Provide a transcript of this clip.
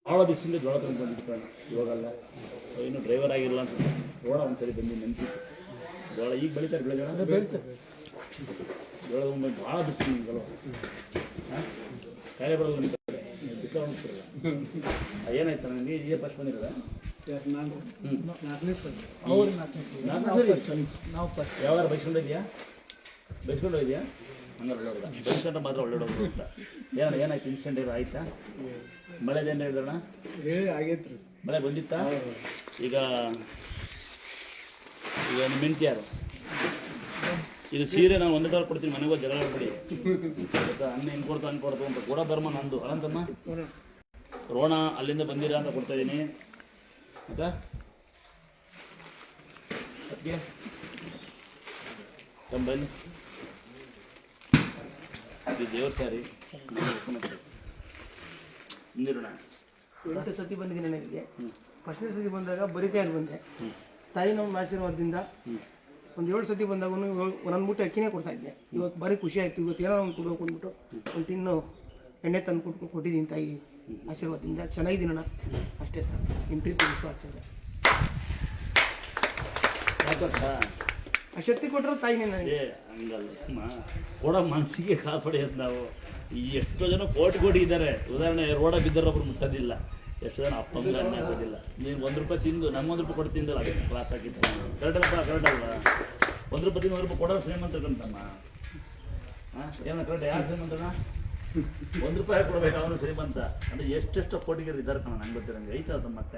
ಭಾಳ ದಿವಸದಿಂದ ಜೋಳ ತಂದು ಬಂದಿತ್ತು ಇವಾಗಲ್ಲ ಇನ್ನು ಡ್ರೈವರ್ ಆಗಿರಲ್ಲ ಅಂತ ಜೋಳ ಒಂದ್ಸರಿ ಬಂದು ನೆನಪಿತ್ತು. ಜೋಳ ಈಗ ಬೆಳೀತಾರೆ ಬೆಳೀತಾರೆ ಜೋಳ ಭಾಳ ದಿವಸ ನಿಮ್ಗಲ್ವ ಕಾಯಿಲೆ ಬರೋದು ನಿಂತಾರೆ ದುಃಖ ಅನಿಸ್ತಿರಲ್ಲ. ಏನಾಯ್ತು ನನಗೆ ಈಗ ಫಸ್ಟ್ ಬಂದಿರೋದ ಯಾವಾಗ ಬೈಸ್ಕೊಂಡಿದ್ಯಾ ಬೈಸ್ಕೊಂಡಿದ್ಯಾ ಹಂಗಾರೆ ಒಳ್ಳೆಯದ ಬೈಸ್ಕೊಂಡ್ರೆ ಮಾತ್ರ ಒಳ್ಳೆಯದು ಅಂತ. ಏನಾಯ್ತು ಇನ್ಸಿಡೆಂಟ್ ಇದು ಆಯ್ತಾ? ಮಳೆದೇನು ಹೇಳಿದ್ರಣ? ಆಗೈತ್ರಿ ಮಳೆ ಬಂದಿತ್ತಾ? ಈಗ ಈಗ ನಿಮ್ಮ ಹೆಂಡತಿ ಯಾರು? ಇದು ಸೀರೆ ನಾನು ಒಂದೇ ಥರ ಕೊಡ್ತೀನಿ, ಮನೆಗೆ ಹೋಗಿ ಜಗಳ ಆಡ್ಬಿಡಿ ಅನ್ನ ಹೆಂಗೆ ಕೊಡ್ತು ಹಂಗೆ ಕೊಡ್ತು ಅಂತ. ಕೂಡ ಧರ್ಮ ನಂದು ಅನಂತಮ್ಮ ರೋಣ ಅಲ್ಲಿಂದ ಬಂದಿರ ಅಂತ ಕೊಡ್ತಾ ಇದ್ದೀನಿ ಆಯ್ತಾ? ಅದಕ್ಕೆ ಬನ್ನಿ ಇದು ದೇವ್ರ ಸಾರಿ ನೀರೋಣ 8 ಸತಿ ಬಂದಿದ್ದೀನಿ ನನಗೆ. ಫಸ್ಟ್ನೇ ಸತಿ ಬಂದಾಗ ಬರಿಕಾಯಲ್ಲಿ ಬಂದೆ. ತಾಯಿ ನಮ್ಮ ಆಶೀರ್ವಾದದಿಂದ ಒಂದು 7 ಸತಿ ಬಂದಾಗ ಒಂದೊಂದು ಮೂಟೆ ಅಕ್ಕಿನೇ ಕೊಡ್ತಾ ಇದ್ದೆ. ಇವತ್ತು ಭಾರಿ ಖುಷಿ ಆಯಿತು. ಇವತ್ತು ಏನೋ ಒಂದು ಕೊಡಬೇಕು ಅಂದ್ಬಿಟ್ಟು ಒಂದು ಟಿನ್ನು ಎಣ್ಣೆ ತಂದು ಕೊಟ್ಟಿದ್ದೀನಿ ತಾಯಿ ಆಶೀರ್ವಾದದಿಂದ. ಚೆನ್ನಾಗಿದ್ದೀನಿ ಅಣ್ಣ, ಅಷ್ಟೇ ಸರ್. ನಿಮ್ಮ ಪ್ರೀತಿ ವಿಶ್ವಾಸ ಇದೆ. ಆ ಶಕ್ತಿ ಕೊಟ್ಟರು ತಾಯಿನೇ ನನಗೆ. ಹಂಗಲ್ಲ ಕೊಡೋ ಮನಸ್ಸಿಗೆ ಕಾಲು ಪಡೆಯೋದು ನಾವು. ಎಷ್ಟೋ ಜನ ಕೋಟಿ ಇದ್ದಾರೆ. ಉದಾಹರಣೆ ರೋಡ ಬಿದ್ದರೊಬ್ಬರು ಮುಟ್ಟೋದಿಲ್ಲ. ಎಷ್ಟು ಜನ ಅಪ್ಪಂದ್ರೆ ಅನ್ನ ಆಗೋದಿಲ್ಲ. ನೀನು 1 ರೂಪಾಯಿ ತಿಂದು ನಮ್ಮ 1 ರೂಪಾಯಿ ಕೊಟ್ಟು ತಿಂದಲ್ಲ ಅದಕ್ಕೆ ಕ್ಲಾಸ್ ಹಾಕಿತ್ತು. ಕರೆಕ್ಟಲ್ಲಪ್ಪ ಕರೆಕ್ಟಲ್ಲ? 1 ರೂಪಾಯಿ ತಿಂದು 1 ರೂಪಾಯಿ ಕೊಡೋ ಶ್ರೀಮಂತಕ್ಕಂತಮ್ಮ. ಏನೋ ಕರೆಕ್ಟ್ ಯಾರು ಶ್ರೀಮಂತನ? 1 ರೂಪಾಯಿ ಕೊಡ್ಬೇಕು ಅವನು ಶ್ರೀಮಂತ. ಅಂದರೆ ಎಷ್ಟೆಷ್ಟು ಕೋಟಿಗರು ಇದ್ದಾರೆ ಕಣ ನಂಗೆ ಗೊತ್ತಿರಂಗೆ. ಐತೆ ಅದು ಮತ್ತೆ